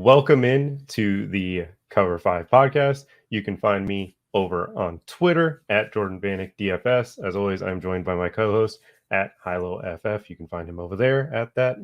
Welcome in to the Cover 5 podcast. You can find me over on Twitter at Jordan Vanek DFS. As always, I'm joined by my co-host at HiLoFF. You can find him over there at that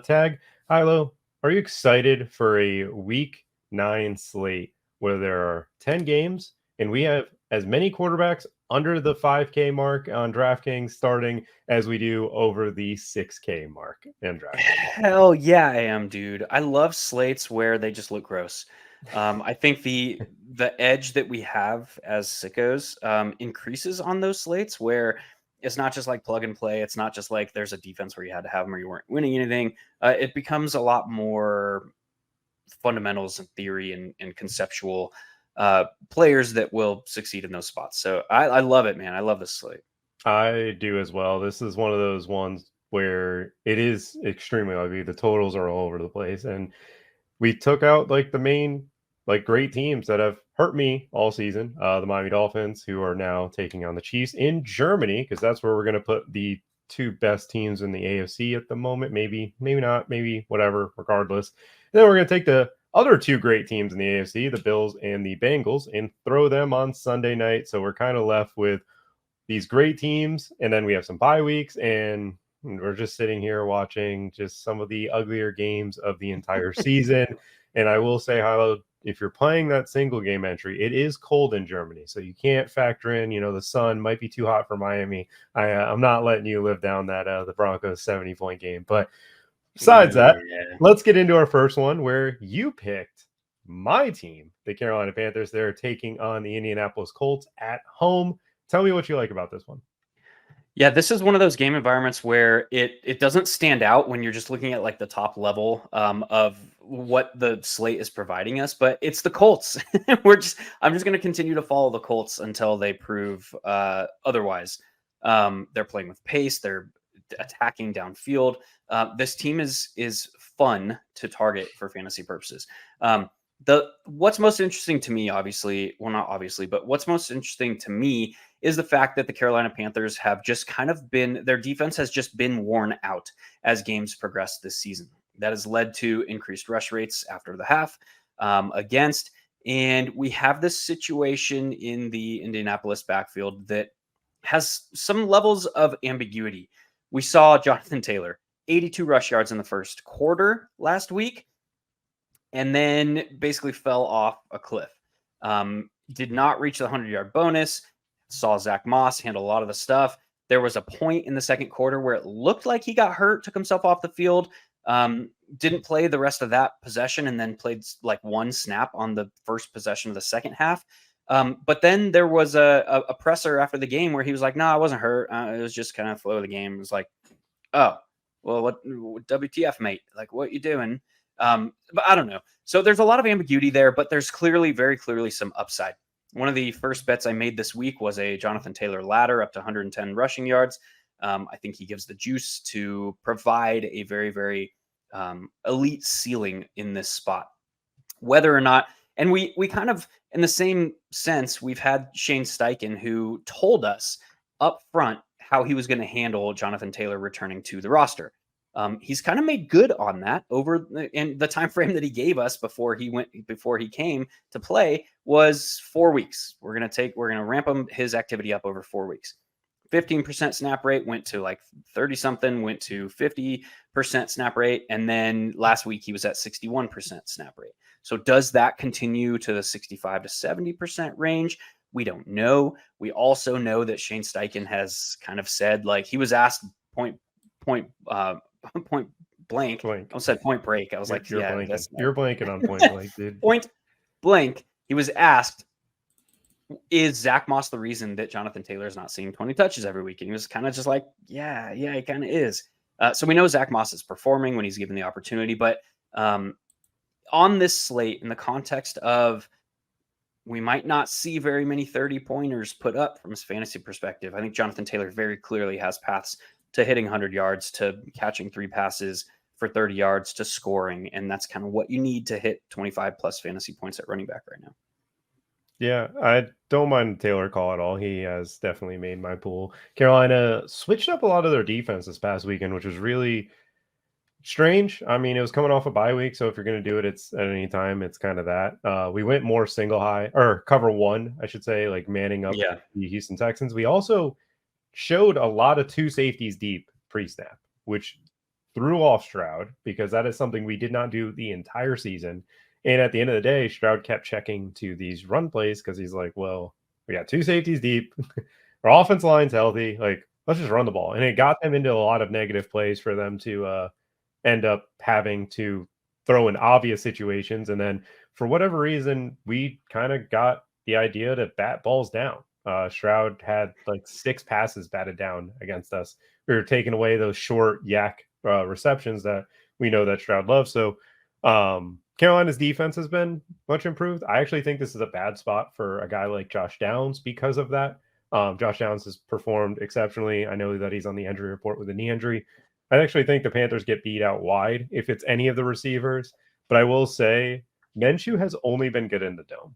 tag. Hilo, are you excited for a Week 9 slate where there are 10 games and we have as many quarterbacks under the 5K mark on DraftKings starting as we do over the 6K mark in DraftKings? Hell yeah, I am, dude. I love slates where they just look gross. I think the edge that we have as sickos increases on those slates where it's not just like plug and play. It's not just like there's a defense where you had to have them or you weren't winning anything. It becomes a lot more fundamentals and theory and conceptual players that will succeed in those spots. So I love it, man. I love this slate. I do as well. This is one of those ones where it is extremely ugly. The totals are all over the place. And we took out like the main, like great teams that have hurt me all season. The Miami Dolphins, who are now taking on the Chiefs in Germany, because that's where we're going to put the two best teams in the AFC at the moment. Maybe not, maybe whatever, regardless. And then we're going to take the other two great teams in the AFC, the Bills and the Bengals, and throw them on Sunday night. So we're kind of left with these great teams, and then we have some bye weeks, and we're just sitting here watching just some of the uglier games of the entire season. And I will say, Hilo, if you're playing that single game entry, it is cold in Germany, so you can't factor in, the sun might be too hot for Miami. I'm not letting you live down that the Broncos 70-point game. But besides that, let's get into our first one where you picked my team, the Carolina Panthers. They're taking on the Indianapolis Colts at home. Tell me what you like about this one. Yeah, this is one of those game environments where it doesn't stand out when you're just looking at like the top level of what the slate is providing us, but it's the Colts. I'm just going to continue to follow the Colts until they prove otherwise. They're playing with pace. They're attacking downfield. This team is fun to target for fantasy purposes. What's most interesting to me, but what's most interesting to me is the fact that the Carolina Panthers have just kind of their defense has just been worn out as games progress this season. That has led to increased rush rates after the half and we have this situation in the Indianapolis backfield that has some levels of ambiguity. We saw Jonathan Taylor, 82 rush yards in the first quarter last week, and then basically fell off a cliff. Did not reach the 100-yard bonus. Saw Zach Moss handle a lot of the stuff. There was a point in the second quarter where it looked like he got hurt, took himself off the field, didn't play the rest of that possession, and then played like one snap on the first possession of the second half. But then there was a presser after the game where he was like, "No, I wasn't hurt. It was just kind of flow of the game." It was like, "Oh, well, what WTF, mate? Like, what you doing?" But I don't know. So there's a lot of ambiguity there, but there's very clearly some upside. One of the first bets I made this week was a Jonathan Taylor ladder up to 110 rushing yards. I think he gives the juice to provide a very, very elite ceiling in this spot. Whether or not, and we kind of, in the same sense, we've had Shane Steichen who told us up front how he was going to handle Jonathan Taylor returning to the roster. He's kind of made good on that in the time frame that he gave us before he came to play was 4 weeks. We're going to ramp his activity up over 4 weeks. 15% snap rate went to like 30 something, went to 50% snap rate. And then last week he was at 61% snap rate. So does that continue to the 65 to 70% range? We don't know. We also know that Shane Steichen has kind of said, like, he was asked point blank. I said point break. I was like, you're blanking on point blank, dude. Point blank. He was asked, is Zach Moss the reason that Jonathan Taylor is not seeing 20 touches every week? And he was kind of just like, yeah, he kind of is. So we know Zach Moss is performing when he's given the opportunity, but on this slate, in the context of we might not see very many 30-pointers put up from his fantasy perspective, I think Jonathan Taylor very clearly has paths to hitting 100 yards, to catching 3 passes for 30 yards, to scoring. And that's kind of what you need to hit 25 plus fantasy points at running back right now. Yeah, I don't mind the Taylor call at all. He has definitely made my pool. Carolina switched up a lot of their defense this past weekend, which was really Strange. I mean, it was coming off a bye week, so if you're going to do it, it's at any time. It's kind of that. We went more single high or cover one, I should say, like manning up Yeah. the Houston Texans. We also showed a lot of two safeties deep pre-snap, which threw off Stroud because that is something we did not do the entire season. And at the end of the day, Stroud kept checking to these run plays because he's like, well, we got two safeties deep. Our offense line's healthy. Like, let's just run the ball. And it got them into a lot of negative plays for them to end up having to throw in obvious situations. And then for whatever reason, we kind of got the idea to bat balls down. Stroud had like 6 passes batted down against us. We were taking away those short yak receptions that we know that Stroud loves. So Carolina's defense has been much improved. I actually think this is a bad spot for a guy like Josh Downs because of that. Josh Downs has performed exceptionally. I know that he's on the injury report with a knee injury. I actually think the Panthers get beat out wide if it's any of the receivers. But I will say Minshew has only been good in the dome.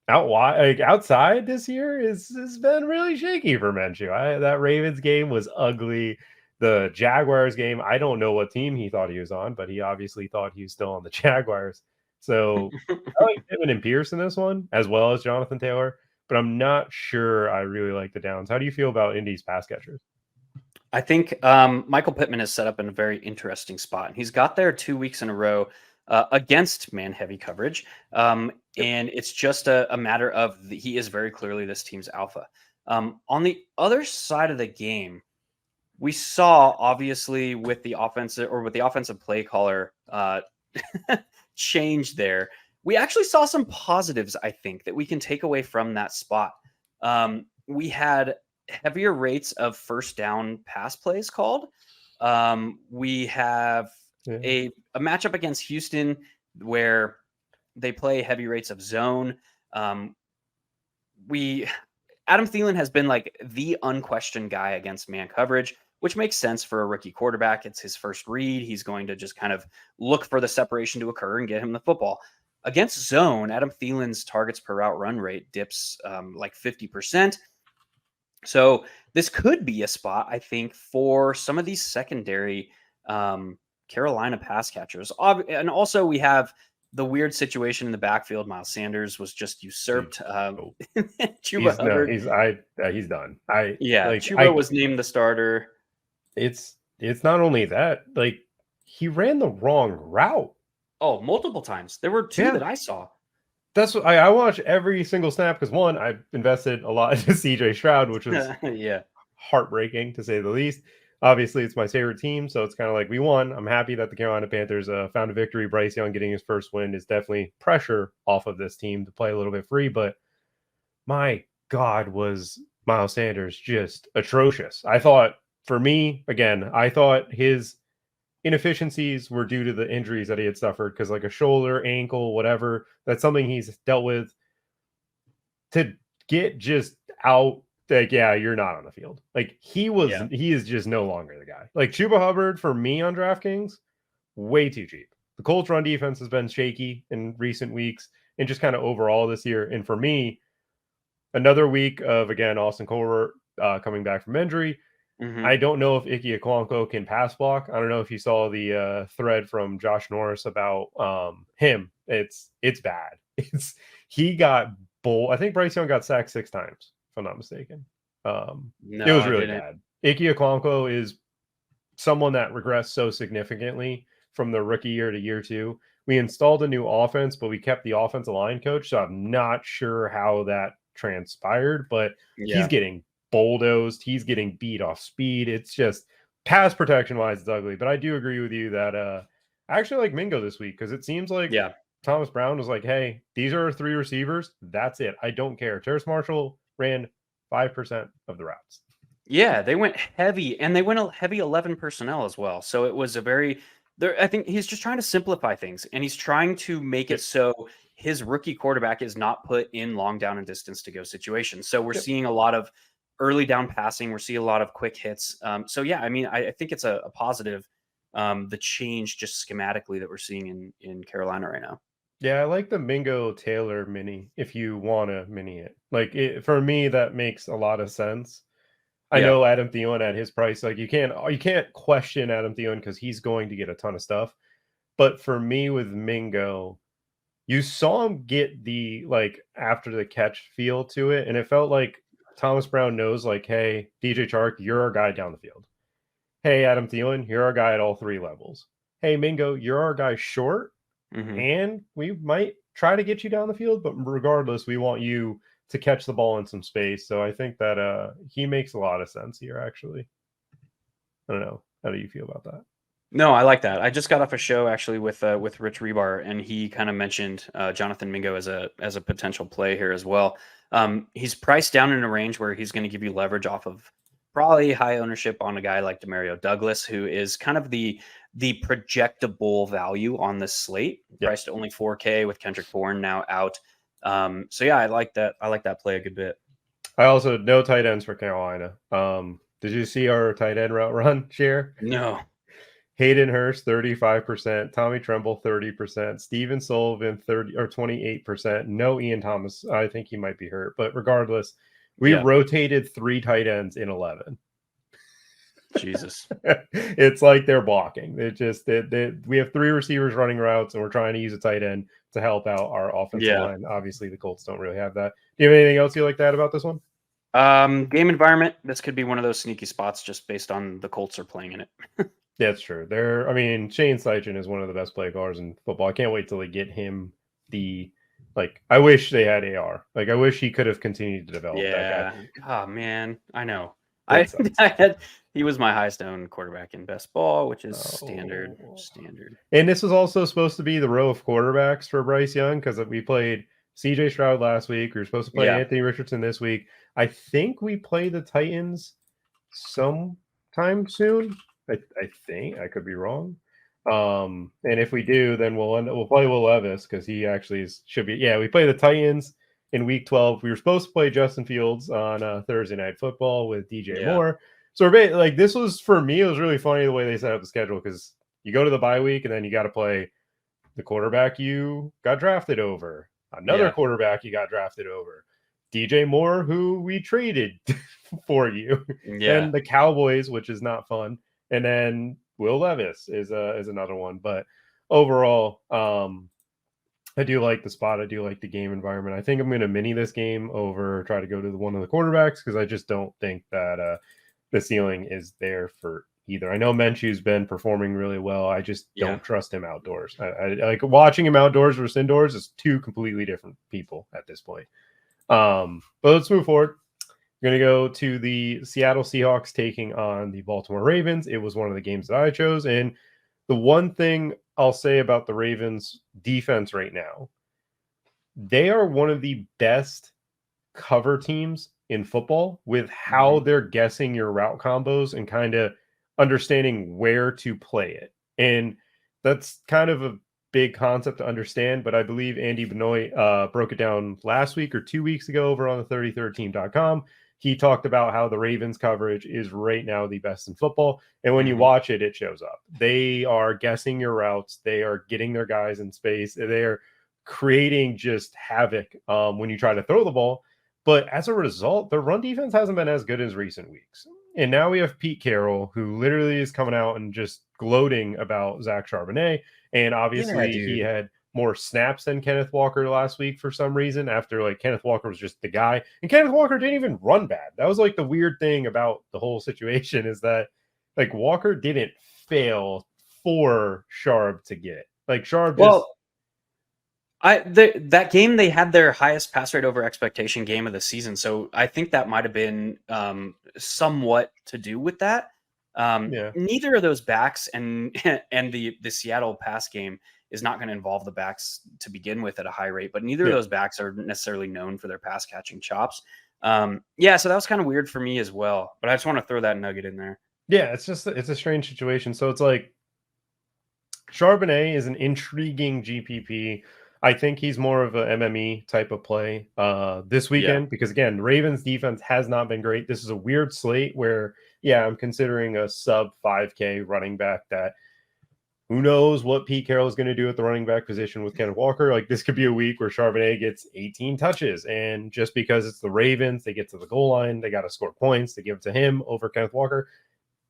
Out wide, like outside this year has been really shaky for Minshew. That Ravens game was ugly. The Jaguars game, I don't know what team he thought he was on, but he obviously thought he was still on the Jaguars. So I like Pittman and Pierce in this one, as well as Jonathan Taylor, but I'm not sure I really like the Downs. How do you feel about Indy's pass catchers? I think Michael Pittman is set up in a very interesting spot. He's got there 2 weeks in a row against man heavy coverage. Yep. And it's just a matter of he is very clearly this team's alpha. On the other side of the game, we saw obviously with the offensive play caller change there. We actually saw some positives, I think, that we can take away from that spot. We had heavier rates of first down pass plays called. We have a matchup against Houston where they play heavy rates of zone. Adam Thielen has been like the unquestioned guy against man coverage, which makes sense for a rookie quarterback. It's his first read. He's going to just kind of look for the separation to occur and get him the football. Against zone, Adam Thielen's targets per route run rate dips like 50%. So this could be a spot, I think, for some of these secondary Carolina pass catchers. And also we have the weird situation in the backfield. Miles Sanders was just usurped. Chuba Hubbard. He's done. Chuba was named the starter. It's not only that, like he ran the wrong route. Oh, multiple times. There were 2 that I saw. That's what I watch every single snap because one, I invested a lot into CJ Stroud, which was heartbreaking to say the least. Obviously, it's my favorite team, so it's kind of like we won. I'm happy that the Carolina Panthers found a victory. Bryce Young getting his first win is definitely pressure off of this team to play a little bit free. But my God, was Miles Sanders just atrocious. I thought, for me, again, I thought his inefficiencies were due to the injuries that he had suffered because like a shoulder, ankle, whatever, that's something he's dealt with. To get just out, like, yeah, you're not on the field. Like he is just no longer the guy. Like Chuba Hubbard for me on DraftKings, way too cheap. The Colts run defense has been shaky in recent weeks and just kind of overall this year. And for me, another week of, again, Austin Colbert coming back from injury. Mm-hmm. I don't know if Ike Okonkwo can pass block. I don't know if you saw the thread from Josh Norris about him. It's bad. He got I think Bryce Young got sacked 6 times, if I'm not mistaken. It was really bad. Ike Okonkwo is someone that regressed so significantly from the rookie year to year 2. We installed a new offense, but we kept the offensive line coach, so I'm not sure how that transpired, but he's getting bulldozed. He's getting beat off speed. It's just pass protection wise, it's ugly. But I do agree with you that I actually like Mingo this week because it seems like Thomas Brown was like, hey, these are 3 receivers. That's it. I don't care. Terrace Marshall ran 5% of the routes. Yeah, they went heavy, and they went a heavy 11 personnel as well. So it was I think he's just trying to simplify things, and he's trying to make it so his rookie quarterback is not put in long down and distance to go situations. So we're seeing a lot of early down passing. We're seeing a lot of quick hits. So yeah, I mean, I think it's a positive, the change just schematically that we're seeing in Carolina right now. Yeah, I like the Mingo Taylor mini if you want to mini it. Like for me, that makes a lot of sense. I know Adam Thielen at his price, like you can't question Adam Thielen because he's going to get a ton of stuff. But for me with Mingo, you saw him get the like after the catch feel to it, and it felt like Thomas Brown knows, like, hey, DJ Chark, you're our guy down the field. Hey, Adam Thielen, you're our guy at all three levels. Hey, Mingo, you're our guy short, and we might try to get you down the field, but regardless, we want you to catch the ball in some space. So I think that he makes a lot of sense here, actually. I don't know. How do you feel about that? No, I like that. I just got off a show actually with Rich Rebar, and he kind of mentioned Jonathan Mingo as a potential play here as well. He's priced down in a range where he's going to give you leverage off of probably high ownership on a guy like Demario Douglas, who is kind of the projectable value on the slate, priced at only 4K with Kendrick Bourne now out. So yeah, I like that. I like that play a good bit. I also no tight ends for Carolina. Did you see our tight end route run share? No. Hayden Hurst 35%, Tommy Tremble 30%, Steven Sullivan 28%. No Ian Thomas. I think he might be hurt, but regardless, we rotated 3 tight ends in 11. Jesus. It's like they're blocking. We have 3 receivers running routes, and we're trying to use a tight end to help out our offensive line. Obviously, the Colts don't really have that. Do you have anything else you like to add about this one? Game environment. This could be one of those sneaky spots just based on the Colts are playing in it. Yeah, that's true. Shane Steichen is one of the best play callers in football. I can't wait till they get him I wish they had AR. Like, I wish he could have continued to develop that guy. Oh, man. I know. He was my highest owned quarterback in best ball, which is standard. And this was also supposed to be the row of quarterbacks for Bryce Young because we played CJ Stroud last week. We were supposed to play Anthony Richardson this week. I think we play the Titans sometime soon. I think I could be wrong. And if we do, then we'll play Will Levis because he actually should be. Yeah, we play the Titans in week 12. We were supposed to play Justin Fields on Thursday Night Football with DJ Moore. So like, this was, for me, it was really funny the way they set up the schedule because you go to the bye week and then you got to play the quarterback you got drafted over, another quarterback you got drafted over, DJ Moore, who we traded for you, and the Cowboys, which is not fun. And then Will Levis is another one. But overall, I do like the spot. I do like the game environment. I think I'm going to mini this game over try to go to one of the quarterbacks because I just don't think that the ceiling is there for either. I know Minshew's been performing really well. I just don't trust him outdoors. I like watching him outdoors versus indoors is 2 completely different people at this point. But let's move forward. We're going to go to the Seattle Seahawks taking on the Baltimore Ravens. It was one of the games that I chose. And the one thing I'll say about the Ravens defense right now, they are one of the best cover teams in football with how they're guessing your route combos and kind of understanding where to play it. And that's kind of a big concept to understand, but I believe Andy Benoit broke it down last week or 2 weeks ago over on the 33rd-team.com. He talked about how the Ravens coverage is right now the best in football. And when you watch it, it shows up. They are guessing your routes. They are getting their guys in space. They are creating just havoc when you try to throw the ball. But as a result, the run defense hasn't been as good as recent weeks. And now we have Pete Carroll, who literally is coming out and just gloating about Zach Charbonnet. And obviously he had more snaps than Kenneth Walker last week for some reason, after like Kenneth Walker was just the guy. And Kenneth Walker didn't even run bad. That was like the weird thing about the whole situation, is that like Walker didn't fail for Sharp to get. Like Sharp that game, they had their highest pass rate over expectation game of the season. So I think that might have been somewhat to do with that. Neither of those backs and the Seattle pass game is not going to involve the backs to begin with at a high rate, but neither of those backs are necessarily known for their pass catching chops. So that was kind of weird for me as well, but I just want to throw that nugget in there. Yeah, it's a strange situation. So it's like Charbonnet is an intriguing GPP. I think he's more of a MME type of play this weekend because, again, Ravens defense has not been great. This is a weird slate where, I'm considering a sub 5K running back that Who knows what Pete Carroll is going to do at the running back position with Kenneth Walker? Like, this could be a week where Charbonnet gets 18 touches, and just because it's the Ravens, they get to the goal line, they got to score points, they give it to him over Kenneth Walker.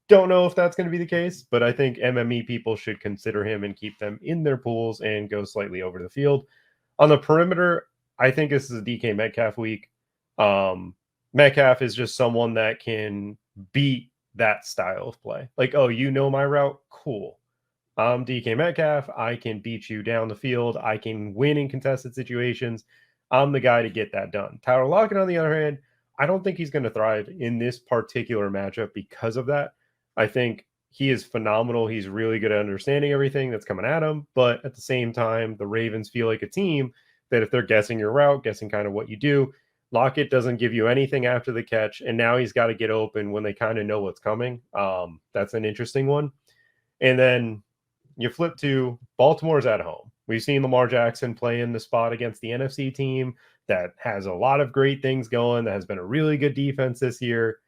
Don't know if that's going to be the case, but I think MME people should consider him and keep them in their pools and go slightly over the field. On the perimeter, I think this is a DK Metcalf week. Metcalf is just someone that can beat that style of play. Like, oh, you know my route? Cool. I'm DK Metcalf. I can beat you down the field. I can win in contested situations. I'm the guy to get that done. Tyler Lockett, on the other hand, I don't think he's going to thrive in this particular matchup because of that. I think he is phenomenal. He's really good at understanding everything that's coming at him. But at the same time, the Ravens feel like a team that if they're guessing your route, guessing kind of what you do, Lockett doesn't give you anything after the catch. And now he's got to get open when they kind of know what's coming. That's an interesting one. And then you flip to Baltimore's at home. We've seen Lamar Jackson play in the spot against the NFC team that has a lot of great things going, that has been a really good defense this year.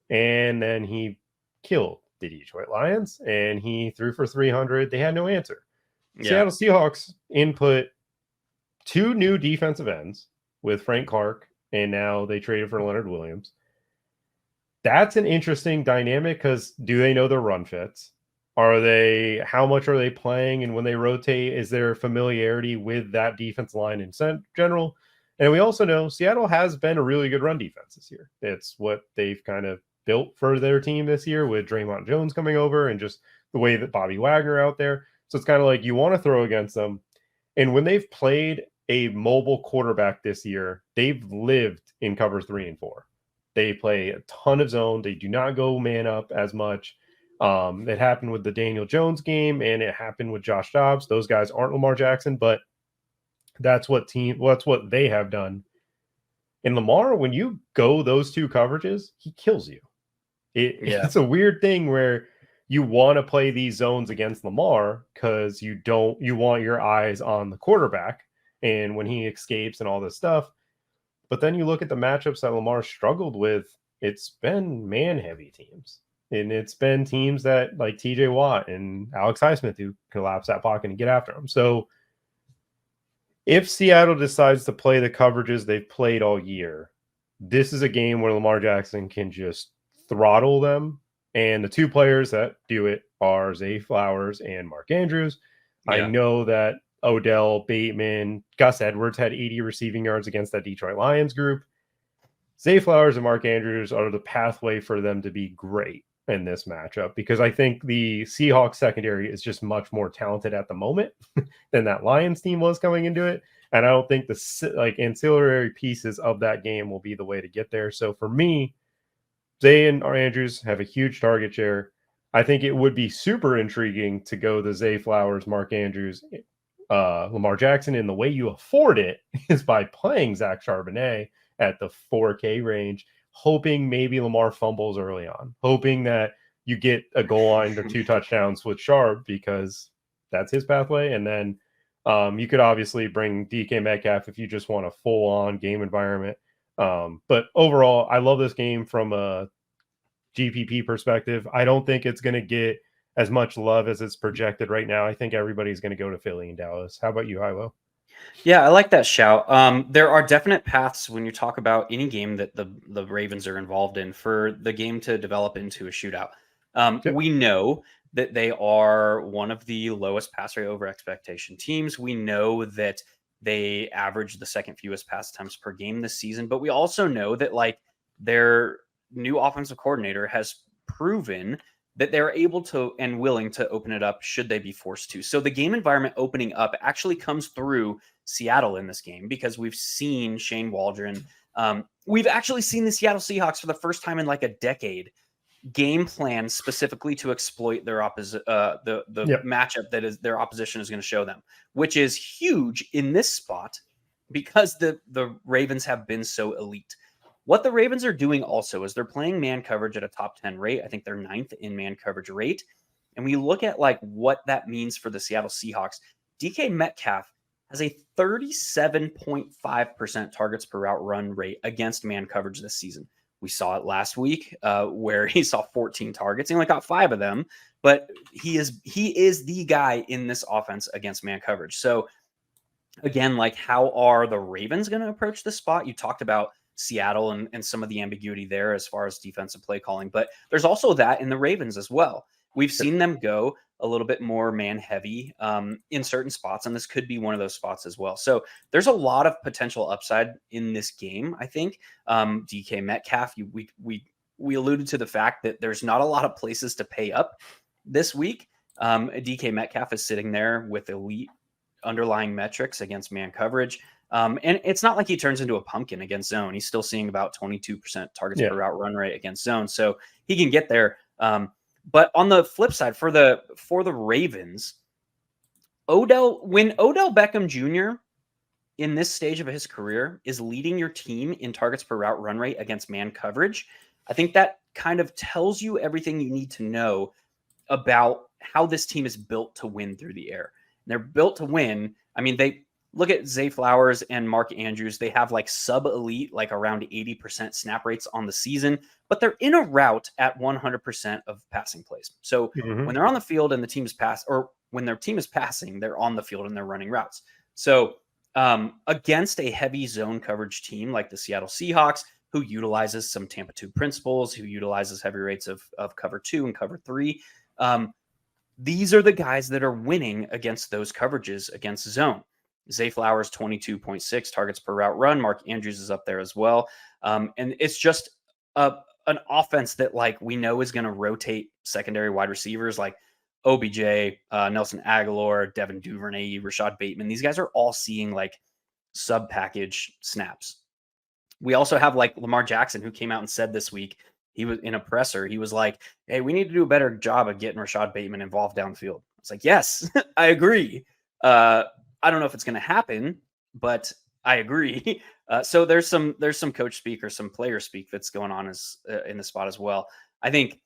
And then he killed the Detroit Lions, and he threw for 300. They had no answer. Yeah. Seattle Seahawks input 2 new defensive ends with Frank Clark, and now they traded for Leonard Williams. That's an interesting dynamic because do they know their run fits? How much are they playing? And when they rotate, is there familiarity with that defense line in general? And we also know Seattle has been a really good run defense this year. It's what they've kind of built for their team this year with Draymond Jones coming over and just the way that Bobby Wagner out there. So it's kind of like you want to throw against them. And when they've played a mobile quarterback this year, they've lived in cover 3 and 4. They play a ton of zone. They do not go man up as much. It happened with the Daniel Jones game, and it happened with Josh Dobbs. Those guys aren't Lamar Jackson, but that's what they have done. And Lamar, when you go those 2 coverages, he kills you. It's a weird thing where you want to play these zones against Lamar because you want your eyes on the quarterback and when he escapes and all this stuff. But then you look at the matchups that Lamar struggled with, it's been man-heavy teams. And it's been teams that like TJ Watt and Alex Highsmith who collapse that pocket and get after him. So if Seattle decides to play the coverages they've played all year, this is a game where Lamar Jackson can just throttle them. And the 2 players that do it are Zay Flowers and Mark Andrews. Yeah. I know that Odell, Bateman, Gus Edwards had 80 receiving yards against that Detroit Lions group. Zay Flowers and Mark Andrews are the pathway for them to be great in this matchup because I think the Seahawks secondary is just much more talented at the moment than that Lions team was coming into it. And I don't think the ancillary pieces of that game will be the way to get there. So for me, Zay and Andrews have a huge target share. I think it would be super intriguing to go the Zay Flowers, Mark Andrews, Lamar Jackson. And the way you afford it is by playing Zach Charbonnet at the 4K range, hoping maybe Lamar fumbles early on, hoping that you get a goal line or 2 touchdowns with Sharp because that's his pathway. And then you could obviously bring DK Metcalf if you just want a full-on game environment. But overall, I love this game from a GPP perspective. I don't think it's going to get as much love as it's projected right now. I think everybody's going to go to Philly and Dallas. How about you, Hilo? Yeah, I like that shout. There are definite paths when you talk about any game that the Ravens are involved in for the game to develop into a shootout. Yep. We know that they are one of the lowest pass rate over expectation teams. We know that they average the second fewest pass attempts per game this season, but we also know that like their new offensive coordinator has proven that they're able to and willing to open it up should they be forced to. So the game environment opening up actually comes through Seattle in this game because we've seen Shane Waldron. We've actually seen the Seattle Seahawks for the first time in like a decade game plan specifically to exploit their matchup that is their opposition is going to show them, which is huge in this spot because the Ravens have been so elite. What the Ravens are doing also is they're playing man coverage at a top 10 rate. I think they're 9th in man coverage rate. And we look at like what that means for the Seattle Seahawks. DK Metcalf has a 37.5% targets per route run rate against man coverage this season. We saw it last week where he saw 14 targets. He only got 5 of them, but he is the guy in this offense against man coverage. So again, like, how are the Ravens going to approach this spot? You talked about Seattle and some of the ambiguity there as far as defensive play calling, but there's also that in the Ravens as well. We've seen them go a little bit more man heavy in certain spots, and this could be one of those spots as well. So there's a lot of potential upside in this game, I think. DK Metcalf, we alluded to the fact that there's not a lot of places to pay up this week. DK Metcalf is sitting there with elite underlying metrics against man coverage. And it's not like he turns into a pumpkin against zone. He's still seeing about 22% targets per route run rate against zone. So he can get there. But on the flip side, for the Ravens, when Odell Beckham Jr. in this stage of his career is leading your team in targets per route run rate against man coverage, I think that kind of tells you everything you need to know about how this team is built to win through the air. And they're built to win. I mean, they look at Zay Flowers and Mark Andrews. They have like sub-elite, like around 80% snap rates on the season, but they're in a route at 100% of passing plays. So when they're on the field and the team is when their team is passing, they're on the field and they're running routes. So against a heavy zone coverage team like the Seattle Seahawks, who utilizes some Tampa 2 principles, who utilizes heavy rates of cover 2 and cover 3, these are the guys that are winning against those coverages against zone. Zay Flowers, 22.6 targets per route run. Mark Andrews is up there as well. And it's just an offense that, like, we know is going to rotate secondary wide receivers like OBJ, Nelson Aguilar, Devin Duvernay, Rashad Bateman. These guys are all seeing like sub-package snaps. We also have like Lamar Jackson, who came out and said this week, he was in a presser, he was like, hey, we need to do a better job of getting Rashad Bateman involved downfield. It's like, yes, I agree. I don't know if it's going to happen, but I agree. So there's some coach speak or some player speak that's going on in the spot as well. I think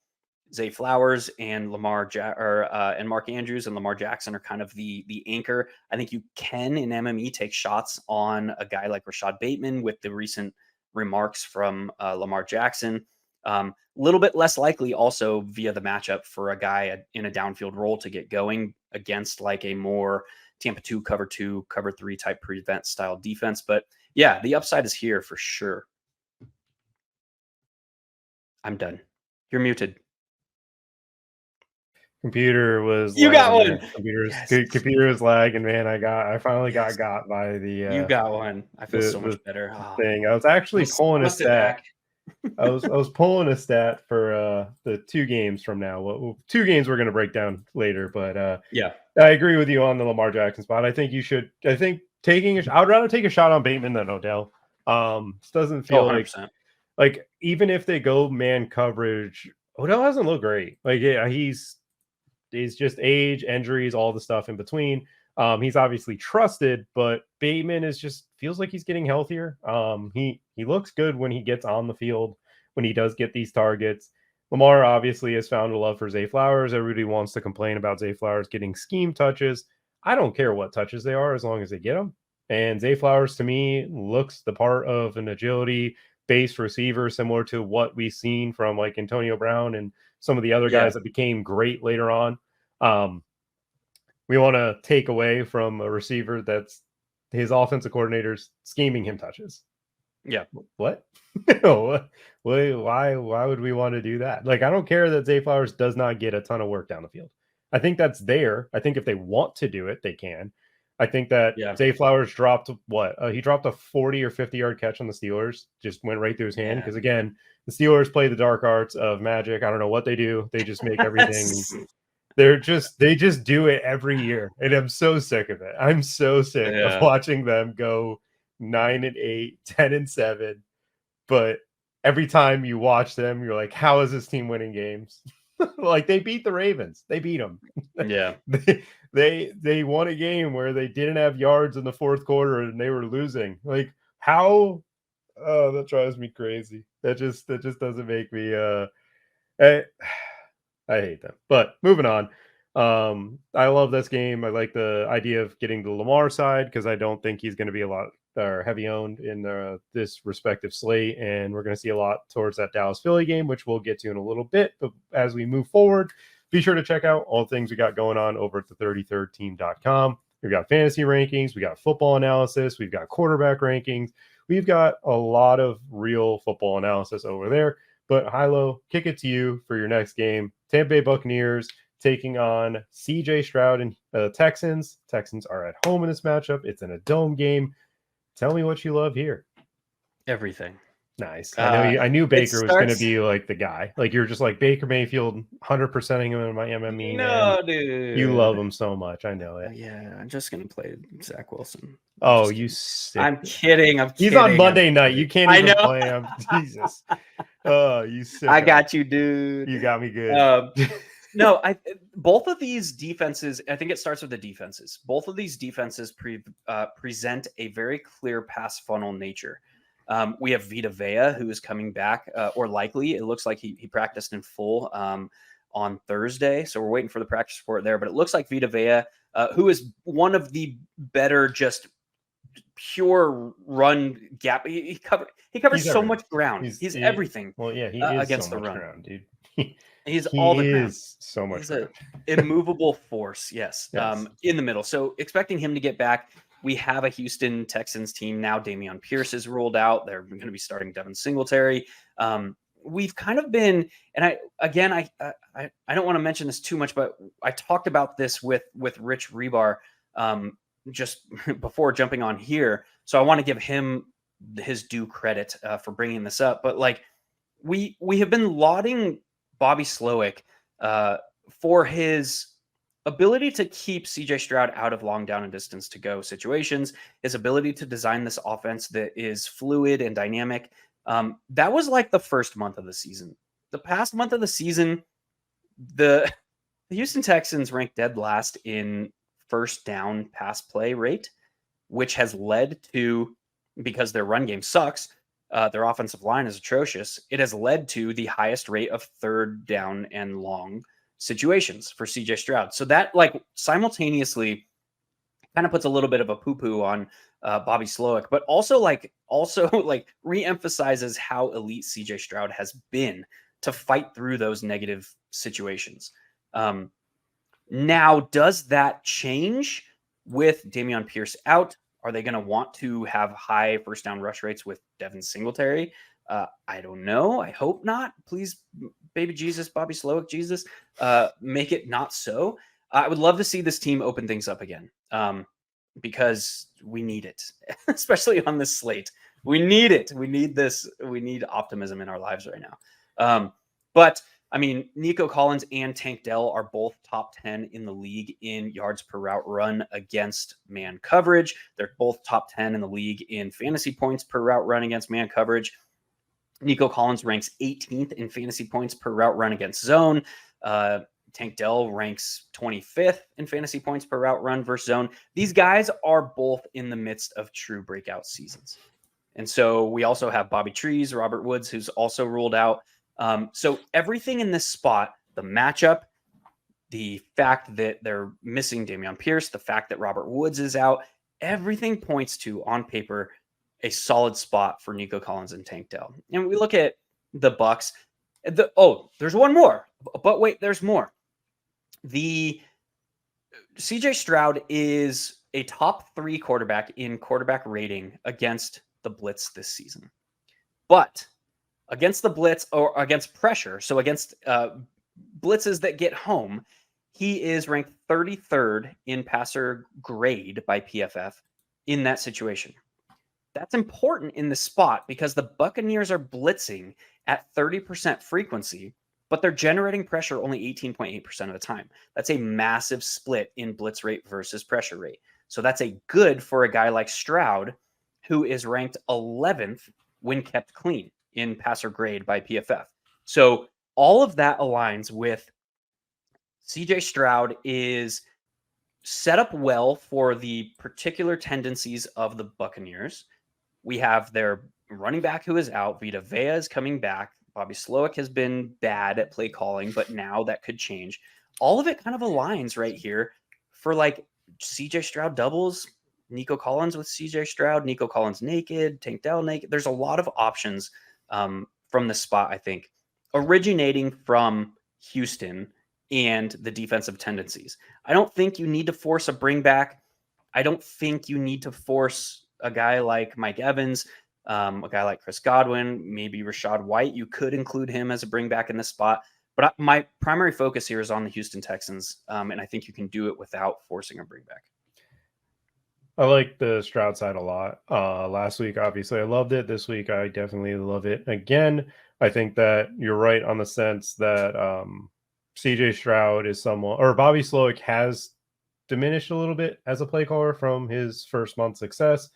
Zay Flowers and and Mark Andrews and Lamar Jackson are kind of the anchor. I think you can in MME take shots on a guy like Rashad Bateman with the recent remarks from Lamar Jackson. A little bit less likely also via the matchup for a guy in a downfield role to get going against like a more Tampa 2, cover 3 type prevent style defense. But yeah, the upside is here for sure. I'm done. You're muted. Computer was you got one. Computer was lagging, man. I finally got by the you got one. I feel so much better. Thing. I was actually pulling a stat. I was pulling a stat for the 2 games from now. Well, 2 games we're going to break down later, but yeah, I agree with you on the Lamar Jackson spot. I think you should. I think I would rather take a shot on Bateman than Odell. This doesn't feel like even if they go man coverage, Odell hasn't looked great. Like, yeah, he's just age, injuries, all the stuff in between. He's obviously trusted, but Bateman feels like he's getting healthier. He looks good when he gets on the field, when he does get these targets. Lamar obviously has found a love for Zay Flowers. Everybody wants to complain about Zay Flowers getting scheme touches. I don't care what touches they are as long as they get them. And Zay Flowers, to me, looks the part of an agility-based receiver, similar to what we've seen from like Antonio Brown and some of the other guys that became great later on. We want to take away from a receiver that's his offensive coordinators scheming him touches. Yeah. What? Why would we want to do that? Like, I don't care that Zay Flowers does not get a ton of work down the field. I think that's there. I think if they want to do it, they can. I think that Zay Flowers dropped he dropped a 40 or 50 yard catch on the Steelers, just went right through his hand. Because again, the Steelers play the dark arts of magic. I don't know what they do. They just make everything. They just do it every year. And I'm so sick of it. I'm so sick of watching them go 9-8, 10-7. But every time you watch them, you're like, how is this team winning games? Like, they beat the Ravens. They beat them. Yeah. They won a game where they didn't have yards in the fourth quarter and they were losing. Like, how? Oh, that drives me crazy. That just doesn't make me I hate them. But moving on. I love this game. I like the idea of getting the Lamar side because I don't think he's going to be a lot heavy owned in this respective slate, and we're going to see a lot towards that Dallas Philly game, which we'll get to in a little bit. But as we move forward, be sure to check out all the things we got going on over at the 33rdteam.com. We've got fantasy rankings, we got football analysis, we've got quarterback rankings. We've got a lot of real football analysis over there. But Hilo, kick it to you for your next game. Tampa Bay Buccaneers taking on CJ Stroud and Texans. Texans are at home in this matchup. It's in a dome game. Tell me what you love here. Everything. Nice. I knew Baker was going to be like the guy. Like you're just like Baker Mayfield, 100%ing him in my MME. No, dude. You love him so much. I know it. Yeah, I'm just going to play Zach Wilson. Oh, you sick. I'm kidding. He's on Monday night. You can't even play him. Jesus. Oh, you sick. I got you, dude. You got me good. No, both of these defenses, I think it starts with the defenses. Both of these defenses present a very clear pass funnel nature. We have Vita Vea, who is coming back, or likely. It looks like he practiced in full on Thursday. So we're waiting for the practice report there. But it looks like Vita Vea, who is one of the better just pure run gap. He covers so much ground. He's everything. Well, yeah, he is against so the much run, ground, dude. He's all the ground. So much. He's an immovable force. Yes. In the middle. So expecting him to get back. We have a Houston Texans team now. Dameon Pierce is ruled out. They're going to be starting Devin Singletary. We've kind of been, and I don't want to mention this too much, but I talked about this with Rich Rebar just before jumping on here. So I want to give him his due credit for bringing this up. But like we have been lauding Bobby Slowick for his ability to keep CJ Stroud out of long down and distance to go situations, his ability to design this offense that is fluid and dynamic. That was like the first month of the season. The past month of the season, the Houston Texans ranked dead last in first down pass play rate, which has led to, because their run game sucks, their offensive line is atrocious. It has led to the highest rate of third down and long situations for CJ Stroud. So that like simultaneously kind of puts a little bit of a poo-poo on Bobby Slowick, but also reemphasizes how elite CJ Stroud has been to fight through those negative situations. Now, does that change with Dameon Pierce out? Are they going to want to have high first down rush rates with Devin Singletary? I don't know. I hope not. Please, baby Jesus, Bobby Slowick, Jesus, make it not so. I would love to see this team open things up again because we need it, especially on this slate. We need it. We need this. We need optimism in our lives right now. But I mean, Nico Collins and Tank Dell are both top 10 in the league in yards per route run against man coverage. They're both top 10 in the league in fantasy points per route run against man coverage. Nico Collins ranks 18th in fantasy points per route run against zone. Tank Dell ranks 25th in fantasy points per route run versus zone. These guys are both in the midst of true breakout seasons. And so we also have Bobby Trees, Robert Woods, who's also ruled out. So everything in this spot, the matchup, the fact that they're missing Dameon Pierce, the fact that Robert Woods is out, everything points to, on paper, a solid spot for Nico Collins and Tank Dell. And we look at the Bucks. There's one more. But wait, there's more. The CJ Stroud is a top 3 quarterback in quarterback rating against the blitz this season. But against the blitz or against pressure, so against blitzes that get home, he is ranked 33rd in passer grade by PFF in that situation. That's important in the spot because the Buccaneers are blitzing at 30% frequency, but they're generating pressure only 18.8% of the time. That's a massive split in blitz rate versus pressure rate. So that's a good for a guy like Stroud, who is ranked 11th when kept clean in passer grade by PFF. So all of that aligns with CJ Stroud is set up well for the particular tendencies of the Buccaneers. We have their running back who is out. Vita Vea is coming back. Bobby Slowick has been bad at play calling, but now that could change. All of it kind of aligns right here for like CJ Stroud doubles, Nico Collins with CJ Stroud, Nico Collins naked, Tank Dell naked. There's a lot of options from the spot, I think, originating from Houston and the defensive tendencies. I don't think you need to force a bring back. I don't think you need to force a guy like Mike Evans, a guy like Chris Godwin, maybe Rashad White. You could include him as a bring back in this spot. But my primary focus here is on the Houston Texans, and I think you can do it without forcing a bring back. I like the Stroud side a lot. Last week, obviously, I loved it. This week, I definitely love it again. I think that you're right on the sense that CJ Stroud is someone, or Bobby Slowick has diminished a little bit as a play caller from his first month success.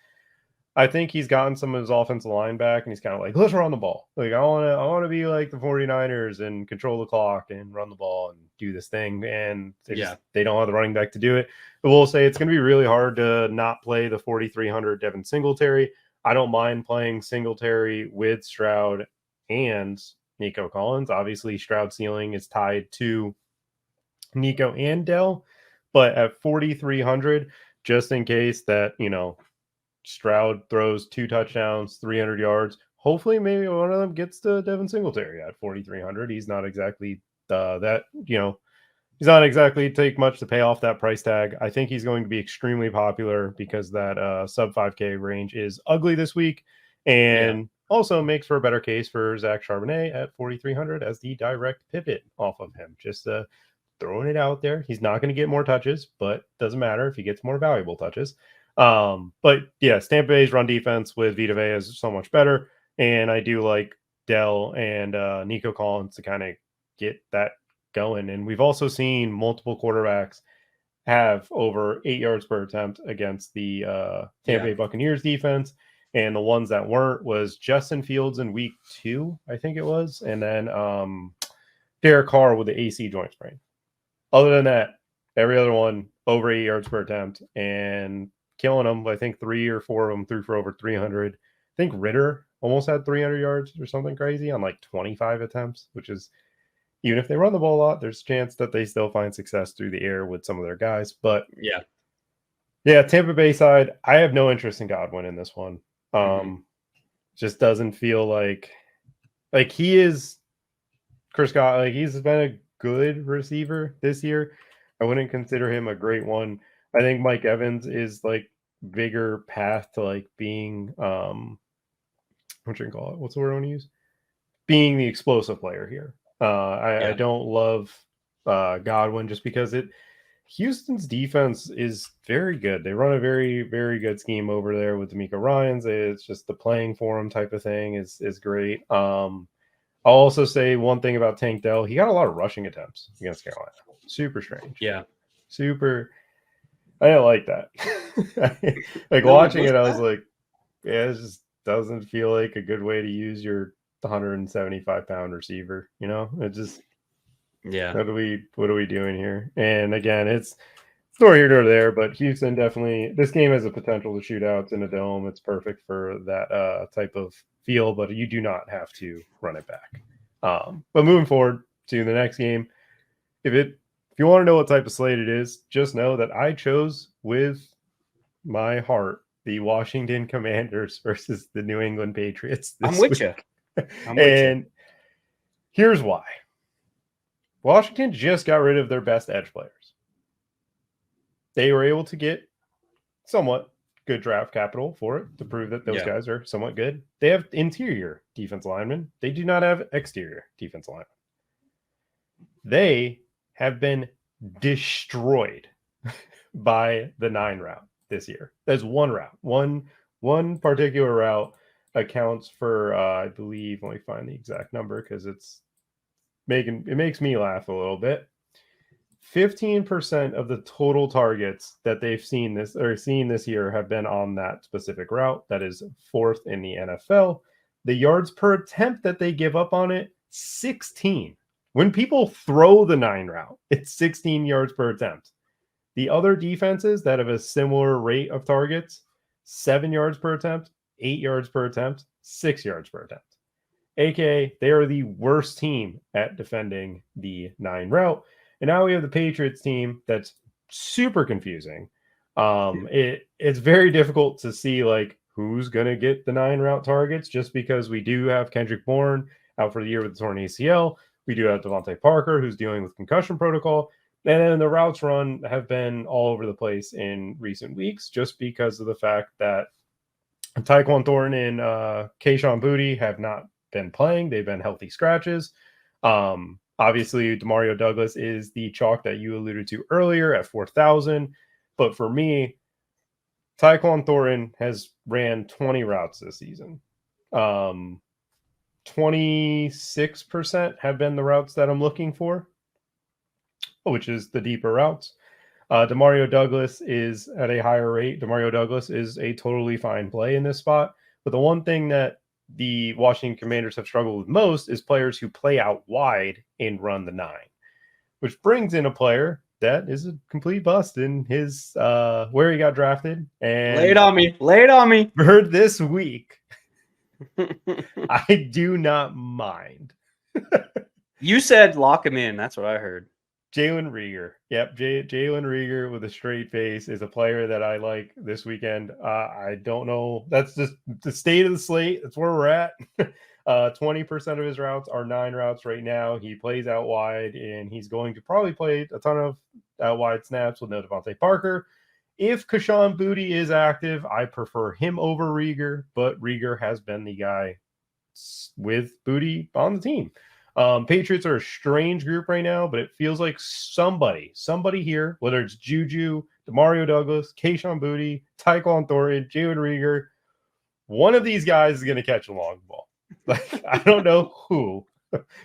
I think he's gotten some of his offensive line back, and he's kind of like, let's run the ball. Like, I want to be like the 49ers and control the clock and run the ball and do this thing. And they don't have the running back to do it. But we'll say it's going to be really hard to not play the 4,300 Devin Singletary. I don't mind playing Singletary with Stroud and Nico Collins. Obviously, Stroud's ceiling is tied to Nico and Dell, but at 4,300, just in case that, Stroud throws 2 touchdowns, 300 yards. Hopefully, maybe one of them gets to Devin Singletary at 4,300. He's not exactly he's not exactly take much to pay off that price tag. I think he's going to be extremely popular because that sub 5K range is ugly this week, and also makes for a better case for Zach Charbonnet at 4,300 as the direct pivot off of him. Just throwing it out there. He's not going to get more touches, but doesn't matter if he gets more valuable touches. But yes, Tampa Bay's run defense with Vita Vea is so much better, and I do like Dell and Nico Collins to kind of get that going. And we've also seen multiple quarterbacks have over 8 yards per attempt against the Tampa Bay Buccaneers defense, and the ones that weren't was Justin Fields in week 2, I think it was, and then Derek Carr with the AC joint sprain. Other than that, every other one over 8 yards per attempt and killing them. I think 3 or 4 of them threw for over 300. I think Ritter almost had 300 yards or something crazy on like 25 attempts, which is, even if they run the ball a lot, there's a chance that they still find success through the air with some of their guys. But yeah, Tampa Bay side, I have no interest in Godwin in this one. Just doesn't feel like he is Chris Godwin. Like, he's been a good receiver this year. I wouldn't consider him a great one. I think Mike Evans is like bigger path to like being what should I call it? What's the word I want to use? Being the explosive player here. I don't love Godwin just because Houston's defense is very good. They run a very, very good scheme over there with D'Amico Ryans. It's just the playing for him type of thing is great. I'll also say one thing about Tank Dell. He got a lot of rushing attempts against Carolina. Super strange. Yeah. Super. I didn't like that. Like, watching it, I was like, yeah, it just doesn't feel like a good way to use your 175-pound receiver. It just, what are we doing here? And again, it's nor here nor there, but Houston definitely, this game has a potential to shoot out in a dome. It's perfect for that type of feel, but you do not have to run it back. But moving forward to the next game, if you want to know what type of slate it is, just know that I chose with my heart the Washington Commanders versus the New England Patriots. I'm with you. And here's why. Washington just got rid of their best edge players. They were able to get somewhat good draft capital for it to prove that those guys are somewhat good. They have interior defense linemen. They do not have exterior defense linemen. They have been destroyed by the 9 route this year. There's one route. One particular route accounts for, I believe, let me find the exact number because it makes me laugh a little bit. 15% of the total targets that they've seen this year have been on that specific route. That is 4th in the NFL. The yards per attempt that they give up on it, 16. When people throw the 9 route, it's 16 yards per attempt. The other defenses that have a similar rate of targets, 7 yards per attempt, 8 yards per attempt, 6 yards per attempt. AKA, they are the worst team at defending the 9 route. And now we have the Patriots team that's super confusing. It's very difficult to see like who's going to get the 9 route targets just because we do have Kendrick Bourne out for the year with the torn ACL. We do have Devontae Parker, who's dealing with concussion protocol. And then the routes run have been all over the place in recent weeks just because of the fact that Tyquan Thornton and Kayshon Boutte have not been playing. They've been healthy scratches. Obviously, Demario Douglas is the chalk that you alluded to earlier at 4,000. But for me, Tyquan Thornton has ran 20 routes this season. 26% have been the routes that I'm looking for, which is the deeper routes. Demario Douglas is at a higher rate. Demario Douglas is a totally fine play in this spot. But the one thing that the Washington Commanders have struggled with most is players who play out wide and run the 9, which brings in a player that is a complete bust in his where he got drafted. And lay it on me. For this week, I do not mind. You said lock him in. That's what I heard. Jalen Reagor. Yep, Jalen Reagor with a straight face is a player that I like this weekend. I don't know. That's just the state of the slate. That's where we're at. 20% of his routes are 9 routes right now. He plays out wide, and he's going to probably play a ton of out wide snaps with no Devontae Parker. If Kayshon Boutte is active, I prefer him over Reagor, but Reagor has been the guy with Boutte on the team. Patriots are a strange group right now, but it feels like somebody here, whether it's Juju, Demario Douglas, Kayshon Boutte, Tyquan Thornton, Jalen Reagor, one of these guys is going to catch a long ball. Like, I don't know who,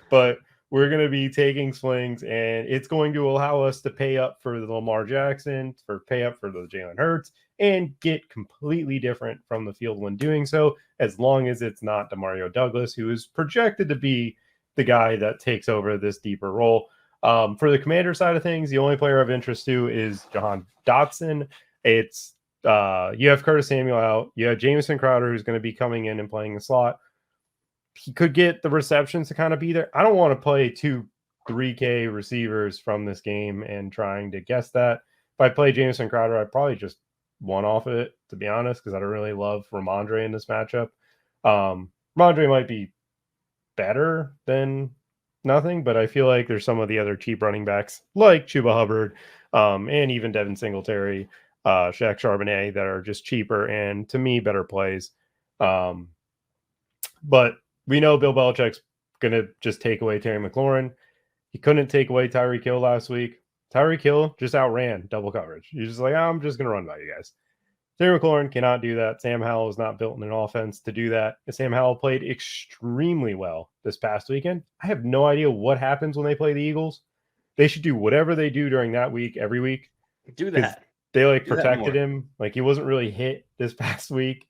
but we're going to be taking swings, and it's going to allow us to pay up for the Lamar Jackson, pay up for the Jalen Hurts, and get completely different from the field when doing so, as long as it's not Demario Douglas, who is projected to be the guy that takes over this deeper role. For the Commander side of things, the only player of interest to is Jahan Dotson. It's you have Curtis Samuel out. You have Jamison Crowder, who's going to be coming in and playing the slot. He could get the receptions to kind of be there. I don't want to play 3K receivers from this game and trying to guess that. If I play Jamison Crowder, I'd probably just one off of it, to be honest, because I don't really love Ramondre in this matchup. Ramondre might be better than nothing, but I feel like there's some of the other cheap running backs like Chuba Hubbard and even Devin Singletary, Shaq Charbonnet that are just cheaper and, to me, better plays. But we know Bill Belichick's going to just take away Terry McLaurin. He couldn't take away Tyreek Hill last week. Tyreek Hill just outran double coverage. He's just like, I'm just going to run by you guys. Terry McLaurin cannot do that. Sam Howell is not built in an offense to do that. Sam Howell played extremely well this past weekend. I have no idea what happens when they play the Eagles. They should do whatever they do during that week every week. Do that. They protected him. Like, he wasn't really hit this past week.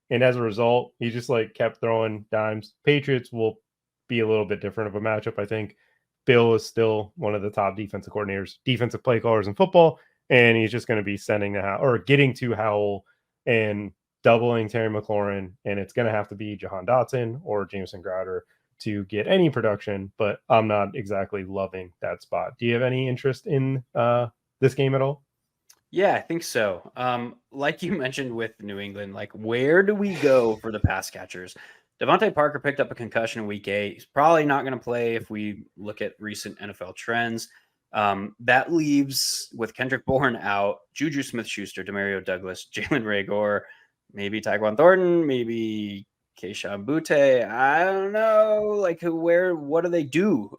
And as a result, he just kept throwing dimes. Patriots will be a little bit different of a matchup, I think. Bill is still one of the top defensive coordinators, defensive play callers in football. And he's just going to be getting to Howell and doubling Terry McLaurin. And it's going to have to be Jahan Dotson or Jamison Crowder to get any production. But I'm not exactly loving that spot. Do you have any interest in this game at all? Yeah, I think so. Like you mentioned with New England, where do we go for the pass catchers? Devontae Parker picked up a concussion in week 8. He's probably not going to play if we look at recent NFL trends. That leaves, with Kendrick Bourne out, Juju Smith-Schuster, Demario Douglas, Jalen Reagor, maybe Tyquan Thornton, maybe Kayshon Boutte. I don't know. What do they do?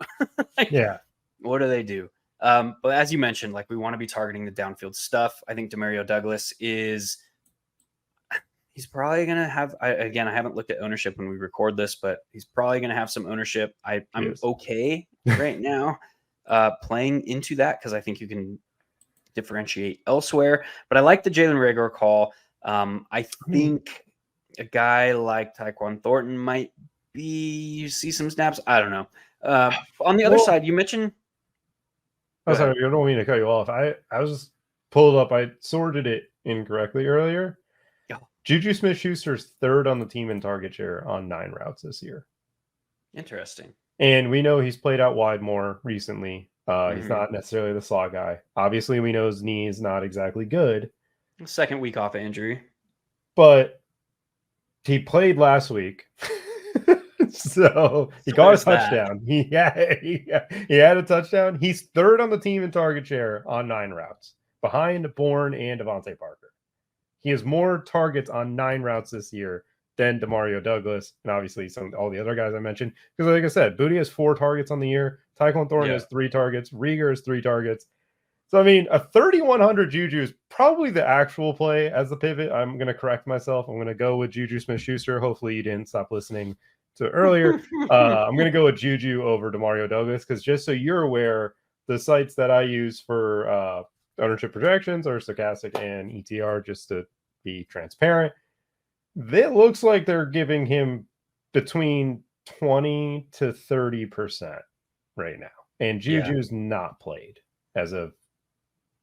Yeah. What do they do? But as you mentioned, we want to be targeting the downfield stuff. I think Demario Douglas he's probably going to have, I haven't looked at ownership when we record this, but he's probably going to have some ownership. I'm okay right now playing into that because I think you can differentiate elsewhere. But I like the Jalen Reagor call. I think a guy like Tyquan Thornton might see some snaps. I don't know. On the other side, you mentioned. Oh, sorry, I don't mean to cut you off. I was just pulled up. I sorted it incorrectly earlier. Yeah. Juju Smith-Schuster's third on the team in target share on 9 routes this year. Interesting. And we know he's played out wide more recently. He's not necessarily the slot guy. Obviously, we know his knee is not exactly good. Second week off of injury. But he played last week. So he So got a there's that. touchdown. He had a touchdown. He's third on the team in target share on 9 routes, behind Bourne and Devontae Parker. He has more targets on 9 routes this year than Demario Douglas, and obviously all the other guys I mentioned. Because like I said, Booty has 4 targets on the year. Tyquan Thornton has 3 targets. Rieger has 3 targets. So, I mean, a 3,100 Juju is probably the actual play as the pivot. I'm going to correct myself. I'm going to go with Juju Smith-Schuster. Hopefully you didn't stop listening to earlier. I'm going to go with Juju over Demario Douglas because just so you're aware, the sites that I use for ownership projections are Stochastic and ETR, just to be transparent. It looks like they're giving him between 20 to 30% right now. And Juju's not played as of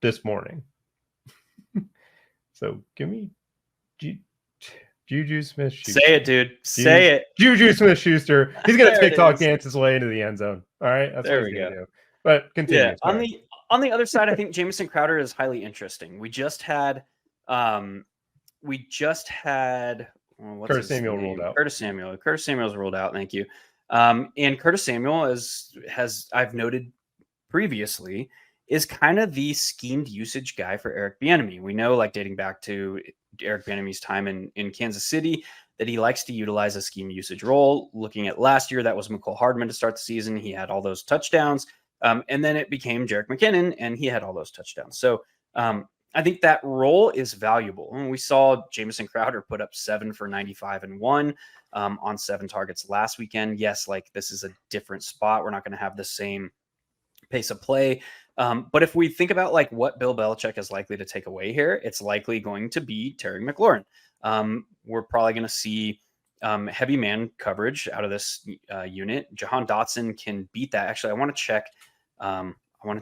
this morning. So give me Juju Smith-Schuster. Say it, dude. Say it. Juju Smith-Schuster. He's going to There it TikTok is. dance his way into the end zone. All right. That's There what he's we going to go. do. But continue. Yeah. On the other side, I think Jamison Crowder is highly interesting. We just had what's Curtis his Samuel name? ruled out. Curtis Samuel. Curtis Samuel's ruled out. Thank you. And Curtis Samuel has I've noted previously is kind of the schemed usage guy for Eric Bieniemy. We know, like dating back to Eric Bieniemy's time in Kansas City, that he likes to utilize a scheme usage role. Looking at last year, that was McCole Hardman to start the season. He had all those touchdowns. And then it became Jerick McKinnon, and he had all those touchdowns. So I think that role is valuable. And we saw Jamison Crowder put up 7 for 95 and 1 on 7 targets last weekend. Yes, like this is a different spot. We're not going to have the same pace of play. But if we think about like what Bill Belichick is likely to take away here, it's likely going to be Terry McLaurin. We're probably going to see heavy man coverage out of this unit. Jahan Dotson can beat that. Actually, I want to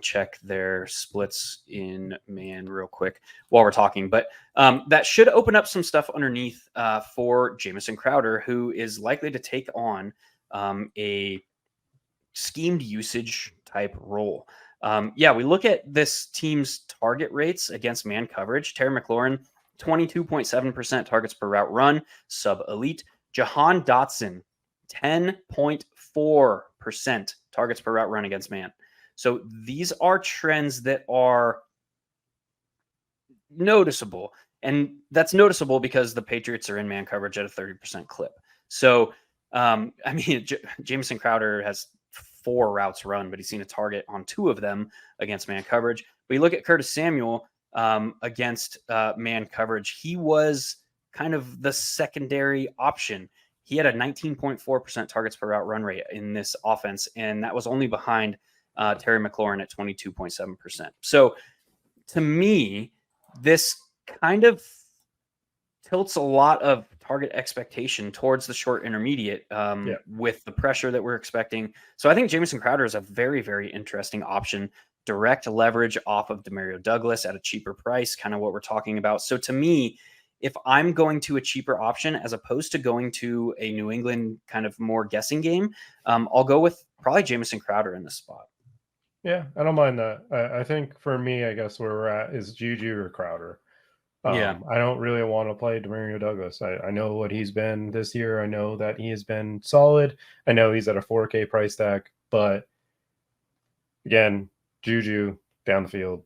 check their splits in man real quick while we're talking. But that should open up some stuff underneath for Jamison Crowder, who is likely to take on a schemed usage type role. We look at this team's target rates against man coverage. Terry McLaurin, 22.7% targets per route run, sub elite. Jahan Dotson, 10.4% targets per route run against man. So these are trends that are noticeable. And that's noticeable because the Patriots are in man coverage at a 30% clip. So, Jamison Crowder has 4 routes run, but he's seen a target on 2 of them against man coverage. But you look at Curtis Samuel against man coverage. He was kind of the secondary option. He had a 19.4% targets per route run rate in this offense, and that was only behind Terry McLaurin at 22.7%. So to me, this kind of tilts a lot of target expectation towards the short intermediate with the pressure that we're expecting. So I think Jamison Crowder is a very, very interesting option. Direct leverage off of Demario Douglas at a cheaper price, kind of what we're talking about. So to me, if I'm going to a cheaper option as opposed to going to a New England kind of more guessing game, I'll go with probably Jamison Crowder in this spot. Yeah, I don't mind that. I think for me, I guess where we're at is Juju or Crowder. I don't really want to play Demario Douglas. I know what he's been this year. I know that he has been solid. I know he's at a 4K price tag, but again, Juju down the field,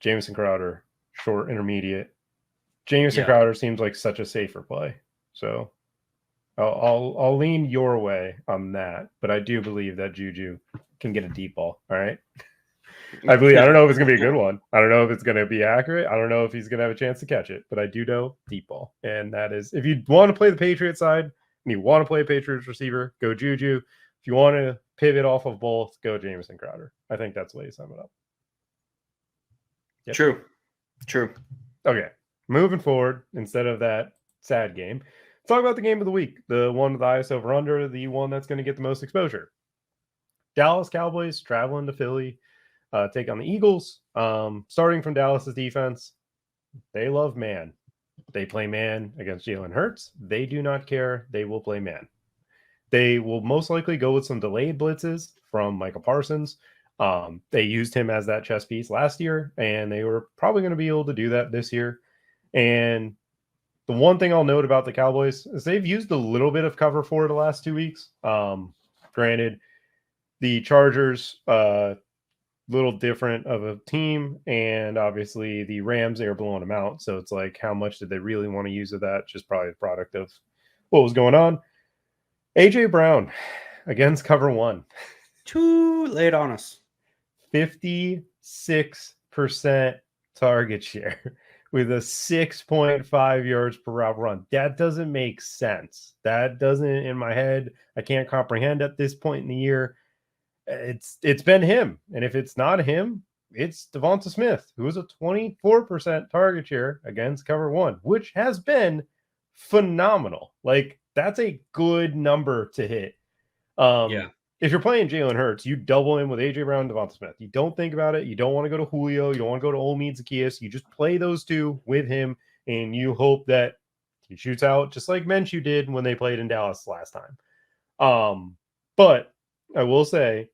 Jamison Crowder, short intermediate. Jamison Crowder seems like such a safer play. So I'll lean your way on that, but I do believe that Juju can get a deep ball. All right. I don't know if it's going to be a good one. I don't know if it's going to be accurate. I don't know if he's going to have a chance to catch it, but I do know deep ball. And that is, if you want to play the Patriots side and you want to play a Patriots receiver, go Juju. If you want to pivot off of both, go Jamison Crowder. I think that's the way you sum it up. Yep. True. Okay. Moving forward, instead of that sad game, let's talk about the game of the week. The one with the highest over under, the one that's going to get the most exposure. Dallas Cowboys traveling to Philly. Take on the Eagles. Starting from Dallas's defense, they love man. They play man against Jalen Hurts. They do not care. They will play man. They will most likely go with some delayed blitzes from Michael Parsons. They used him as that chess piece last year, and they were probably going to be able to do that this year. And the one thing I'll note about the Cowboys is they've used a little bit of cover for the last 2 weeks. Granted, the Chargers, little different of a team, and obviously the Rams, they are blowing them out. So it's like, how much did they really want to use of that? Just probably the product of what was going on. AJ Brown against cover one. Too late on us. 56% target share with a 6.5 yards per route run. That doesn't make sense. That doesn't, in my head, I can't comprehend at this point in the year. It's been him. And if it's not him, it's Devonta Smith, who is a 24% target share against cover one, which has been phenomenal. Like, that's a good number to hit. If you're playing Jalen Hurts, you double him with AJ Brown and Devonta Smith. You don't think about it. You don't want to go to Julio. You don't want to go to Olamide Zaccheaus. You just play those two with him, and you hope that he shoots out just like Minshew did when they played in Dallas last time. But I will say,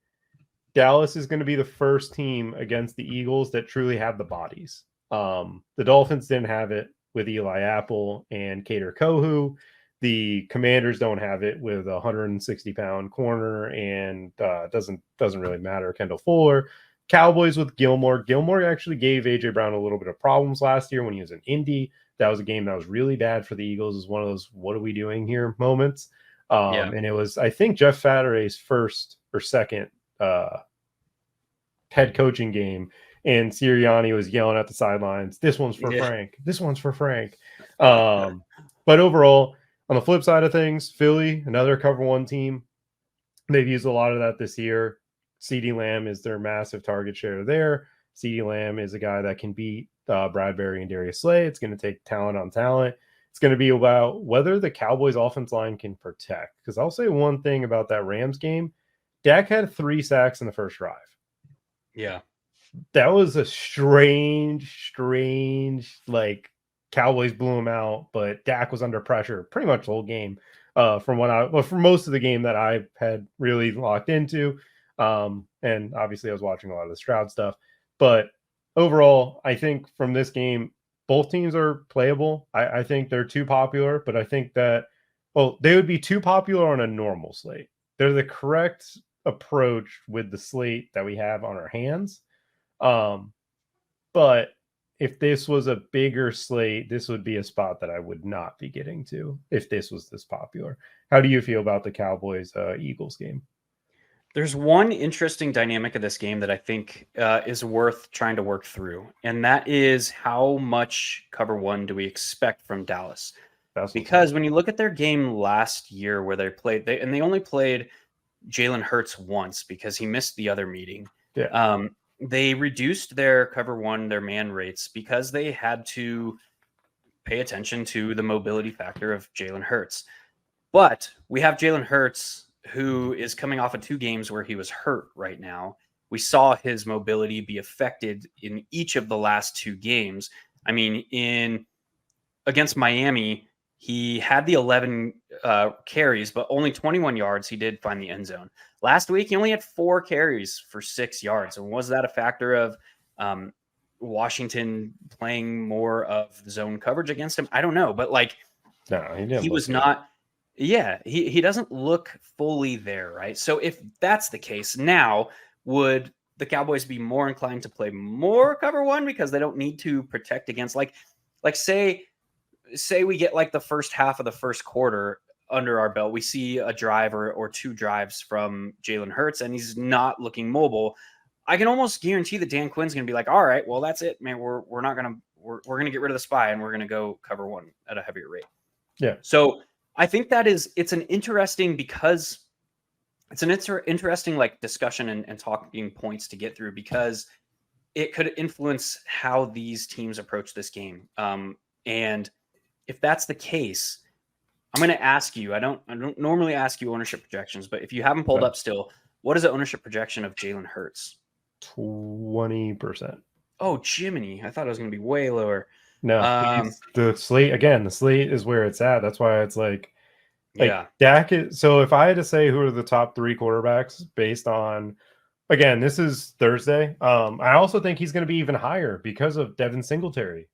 Dallas is going to be the first team against the Eagles that truly have the bodies. The Dolphins didn't have it with Eli Apple and Kader Kohu. The Commanders don't have it with a 160-pound corner, and doesn't really matter. Kendall Fuller. Cowboys with Gilmore. Gilmore actually gave AJ Brown a little bit of problems last year when he was in Indy. That was a game that was really bad for the Eagles. It was one of those "what are we doing here" moments. And it was, I think, Jeff Fatteray's first or second head coaching game, and Sirianni was yelling at the sidelines, "This one's for Frank. This one's for Frank." But overall, on the flip side of things, Philly, another cover one team. They've used a lot of that this year. CeeDee Lamb is their massive target share there. CeeDee Lamb is a guy that can beat Bradbury and Darius Slay. It's going to take talent on talent. It's going to be about whether the Cowboys offense line can protect. Because I'll say one thing about that Rams game. Dak had 3 sacks in the first drive. Yeah. That was a strange, like, Cowboys blew him out, but Dak was under pressure pretty much the whole game. For most of the game that I had really locked into. And obviously I was watching a lot of the Stroud stuff. But overall, I think from this game, both teams are playable. I think they're too popular, but I think that, they would be too popular on a normal slate. They're the correct approach with the slate that we have on our hands. But if this was a bigger slate, this would be a spot that I would not be getting to if this was this popular. How do you feel about the Cowboys Eagles game? There's one interesting dynamic of this game that I think is worth trying to work through, and that is how much cover one do we expect from Dallas? Because when you look at their game last year where they played, they only played Jalen Hurts once because he missed the other meeting. Yeah. They reduced their cover one, their man rates, because they had to pay attention to the mobility factor of Jalen Hurts. But we have Jalen Hurts, who is coming off of 2 games where he was hurt right now. We saw his mobility be affected in each of the last 2 games. I mean, against Miami, he had the 11 carries, but only 21 yards. He did find the end zone. Last week, he only had 4 carries for 6 yards. And was that a factor of Washington playing more of zone coverage against him? I don't know. But no, he was not. Yeah, he doesn't look fully there, right? So if that's the case, now would the Cowboys be more inclined to play more cover one because they don't need to protect against like say we get like the first half of the first quarter under our belt, we see a drive or 2 drives from Jalen Hurts and he's not looking mobile. I can almost guarantee that Dan Quinn's going to be like, all right, well, that's it, man. We're going to get rid of the spy and we're going to go cover one at a heavier rate. Yeah. So I think it's an interesting like discussion and talking points to get through because it could influence how these teams approach this game. And if that's the case, I'm going to ask you, I don't normally ask you ownership projections, but if you haven't pulled up still, what is the ownership projection of Jalen Hurts? 20%. Oh, Jiminy. I thought it was going to be way lower. No, the slate is where it's at. That's why it's like Dak is. So if I had to say who are the top 3 quarterbacks based on, again, this is Thursday. I also think he's going to be even higher because of Devin Singletary.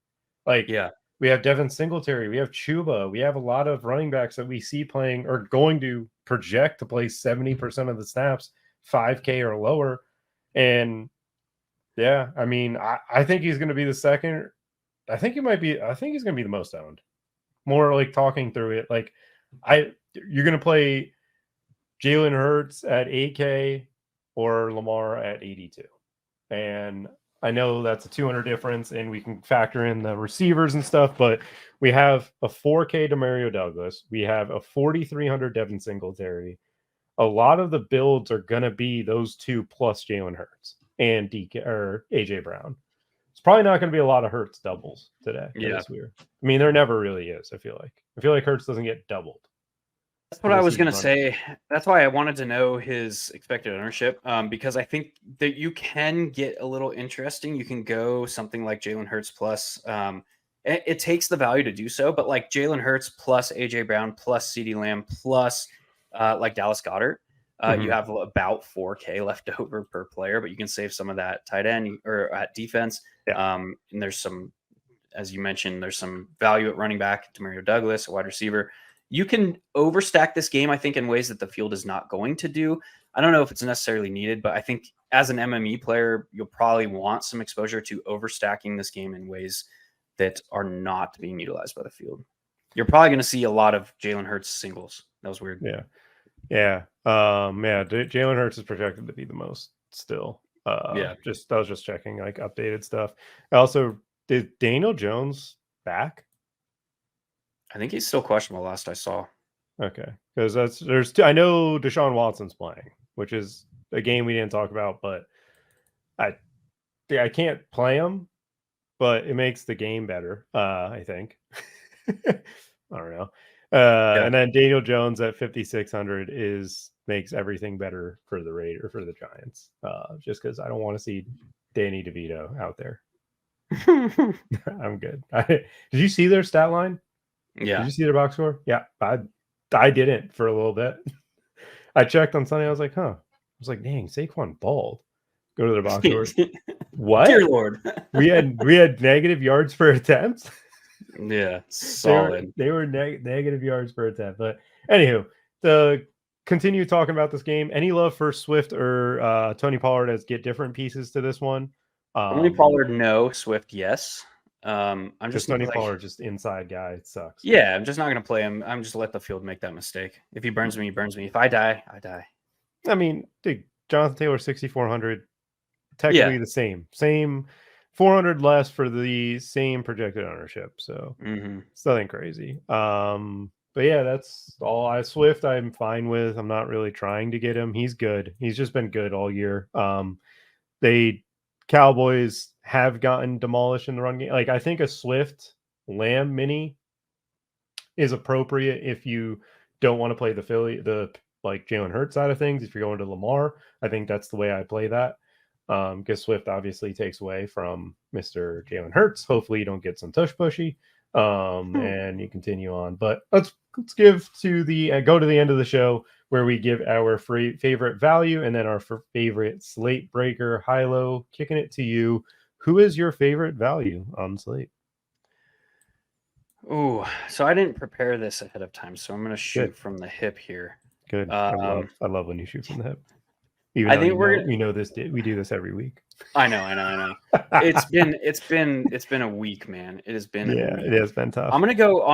We have Devin Singletary. We have Chuba. We have a lot of running backs that we see playing or going to project to play 70% of the snaps, 5K or lower. And yeah, I mean, I think he's going to be the second. I think he's going to be the most owned. More like talking through it. Like, you're going to play Jalen Hurts at 8K or Lamar at 82. And I know that's a 200 difference, and we can factor in the receivers and stuff, but we have a 4K Demario Douglas. We have a 4,300 Devin Singletary. A lot of the builds are going to be those two plus Jalen Hurts and DK or AJ Brown. It's probably not going to be a lot of Hurts doubles today. Yeah. That's weird. I mean, there never really is, I feel like Hurts doesn't get doubled. That's what I was going to say. That's why I wanted to know his expected ownership, because I think that you can get a little interesting. You can go something like Jalen Hurts plus. It takes the value to do so, but like Jalen Hurts plus AJ Brown plus CeeDee Lamb plus like Dallas Goedert, you have about 4K left over per player, but you can save some of that tight end or at defense. Yeah. And there's some, as you mentioned, there's some value at running back, Demario Douglas, a wide receiver. You can overstack this game, I think, in ways that the field is not going to do. I don't know if it's necessarily needed, but I think as an MME player, you'll probably want some exposure to overstacking this game in ways that are not being utilized by the field. You're probably going to see a lot of Jalen Hurts singles. That was weird. Yeah. Jalen Hurts is projected to be the most still. I was just checking like updated stuff. Also, did Daniel Jones back? I think he's still questionable last I saw. Okay. Because I know Deshaun Watson's playing, which is a game we didn't talk about, but I can't play him, but it makes the game better, I think. I don't know. And then Daniel Jones at 5,600 makes everything better for the Giants. Just because I don't want to see Danny DeVito out there. I'm good. Did you see their stat line? Yeah. Did you see their box score? Yeah, I didn't for a little bit. I checked on Sunday. I was like, I was like, dang, Saquon balled. Go to their box score. What? Dear Lord. we had negative yards per attempt. Yeah, solid. They were negative yards per attempt. But anywho, to continue talking about this game, any love for Swift or Tony Pollard as get different pieces to this one? Tony Pollard, no. Swift, yes. I'm just Tony Pollard, just inside guy. It sucks. Yeah, I'm just not going to play him. I'm just let the field make that mistake. If he burns me, he burns me. If I die, I die. I mean, dude, Jonathan Taylor 6,400, technically the same 400 less for the same projected ownership. So it's nothing crazy. But yeah, that's all. Swift, I'm fine with. I'm not really trying to get him. He's good. He's just been good all year. Cowboys have gotten demolished in the run game. Like, I think a Swift Lamb mini is appropriate if you don't want to play the Jalen Hurts side of things. If you're going to Lamar, I think that's the way I play that. Because Swift obviously takes away from Mr. Jalen Hurts. Hopefully you don't get some tush pushy. And you continue on. But let's give to go to the end of the show where we give our favorite value and then our favorite slate breaker. Hilo, kicking it to you. Who is your favorite value on slate? Oh, so I didn't prepare this ahead of time, so I'm going to shoot from the hip here. Good. I love when you shoot from the hip. I think we know this. We do this every week. I know. It's been a week, man. It has been. Yeah, it has been tough. I'm gonna go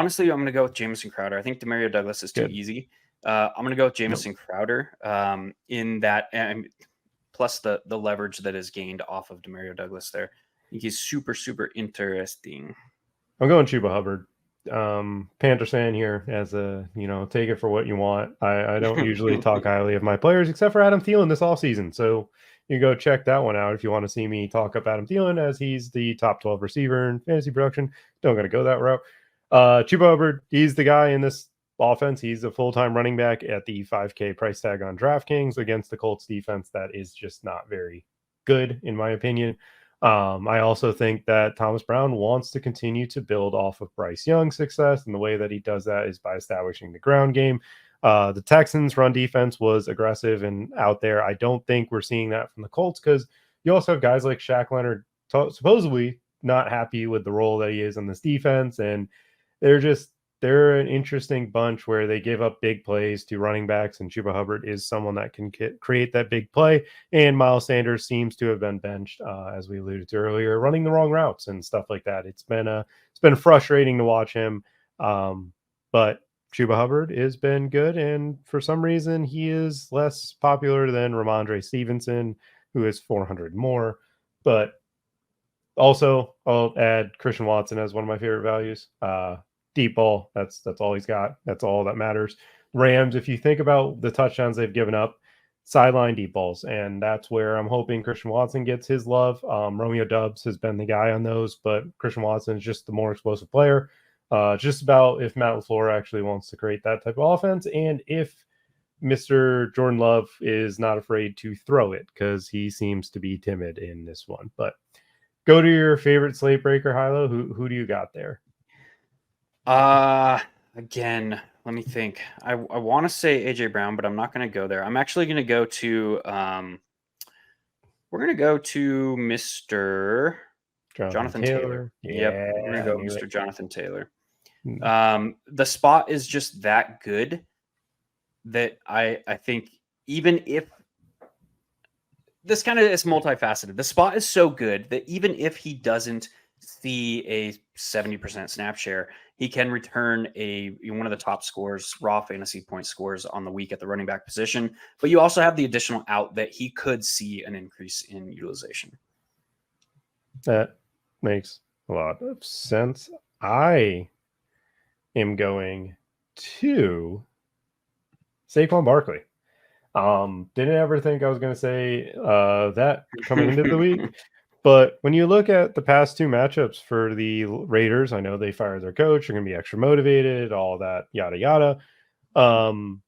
with Jamison Crowder. I think Demario Douglas is too easy. I'm gonna go with Jamison Crowder. In that, and plus the leverage that is gained off of Demario Douglas there. I think he's super interesting. I'm going Chuba Hubbard. Panther fan here as take it for what you want. I don't usually talk highly of my players except for Adam Thielen this offseason. So you go check that one out if you want to see me talk up Adam Thielen as he's the top 12 receiver in fantasy production. Don't got to go that route. Chuba Hubbard, he's the guy in this offense. He's a full-time running back at the 5K price tag on DraftKings against the Colts defense that is just not very good in my opinion. I also think that Thomas Brown wants to continue to build off of Bryce Young's success, and the way that he does that is by establishing the ground game. The Texans' run defense was aggressive and out there. I don't think we're seeing that from the Colts because you also have guys like Shaq Leonard supposedly not happy with the role that he is on this defense. And they're an interesting bunch where they give up big plays to running backs, and Chuba Hubbard is someone that can create that big play. And Miles Sanders seems to have been benched, as we alluded to earlier, running the wrong routes and stuff like that. It's been frustrating to watch him, but Chuba Hubbard has been good, and for some reason he is less popular than Ramondre Stevenson, who is 400 more. But also, I'll add Christian Watson as one of my favorite values. Deep ball, that's all he's got. That's all that matters. Rams, if you think about the touchdowns they've given up, sideline deep balls, and that's where I'm hoping Christian Watson gets his love. Romeo Doubs has been the guy on those, but Christian Watson is just the more explosive player. Just about if Matt LaFleur actually wants to create that type of offense, and if Mr. Jordan Love is not afraid to throw it, because he seems to be timid in this one. But go to your favorite slate breaker, Hilo. Who do you got there? Again, let me think. I want to say AJ Brown, but I'm not going to go there. I'm actually going to go to we're going to go to Mr. Jonathan Taylor. Yeah, yep, we're going to go Mr. Jonathan Taylor. The spot is just that good that I think even if this kind of is multifaceted, the spot is so good that even if he doesn't see a 70% snap share, he can return one of the top scores, raw fantasy point scores on the week at the running back position. But you also have the additional out that he could see an increase in utilization. That makes a lot of sense. I am going to Saquon Barkley. Didn't ever think I was going to say that coming into the week. But when you look at the past two matchups for the Raiders, I know they fired their coach. They're going to be extra motivated, all that, yada, yada. Jahmyr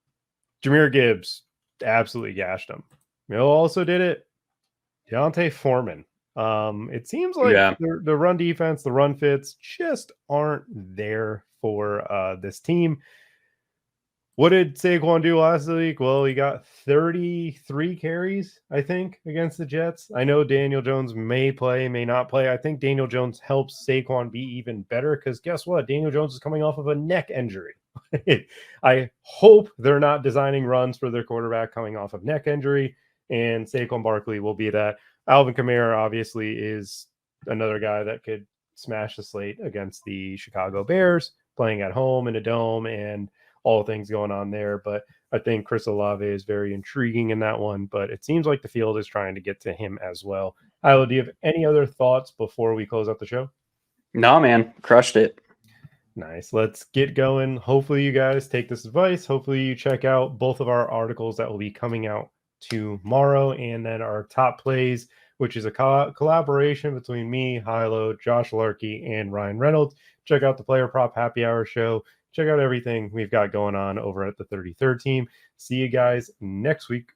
Gibbs absolutely gashed him. Also did it. Deontay Foreman. It seems like the run defense, the run fits just aren't there for this team. What did Saquon do last week? Well, he got 33 carries, I think, against the Jets. I know Daniel Jones may play, may not play. I think Daniel Jones helps Saquon be even better because guess what? Daniel Jones is coming off of a neck injury. I hope they're not designing runs for their quarterback coming off of neck injury, and Saquon Barkley will be that. Alvin Kamara obviously is another guy that could smash the slate against the Chicago Bears, playing at home in a dome and all things going on there. But I think Chris Olave is very intriguing in that one, but it seems like the field is trying to get to him as well. Ilo, do you have any other thoughts before we close out the show? No, man. Crushed it. Nice. Let's get going. Hopefully you guys take this advice. Hopefully you check out both of our articles that will be coming out tomorrow, and then our top plays, which is a collaboration between me, Hilo, Josh Larkey, and Ryan Reynolds. Check out the Player Prop Happy Hour show. Check out everything we've got going on over at the 33rd team. See you guys next week.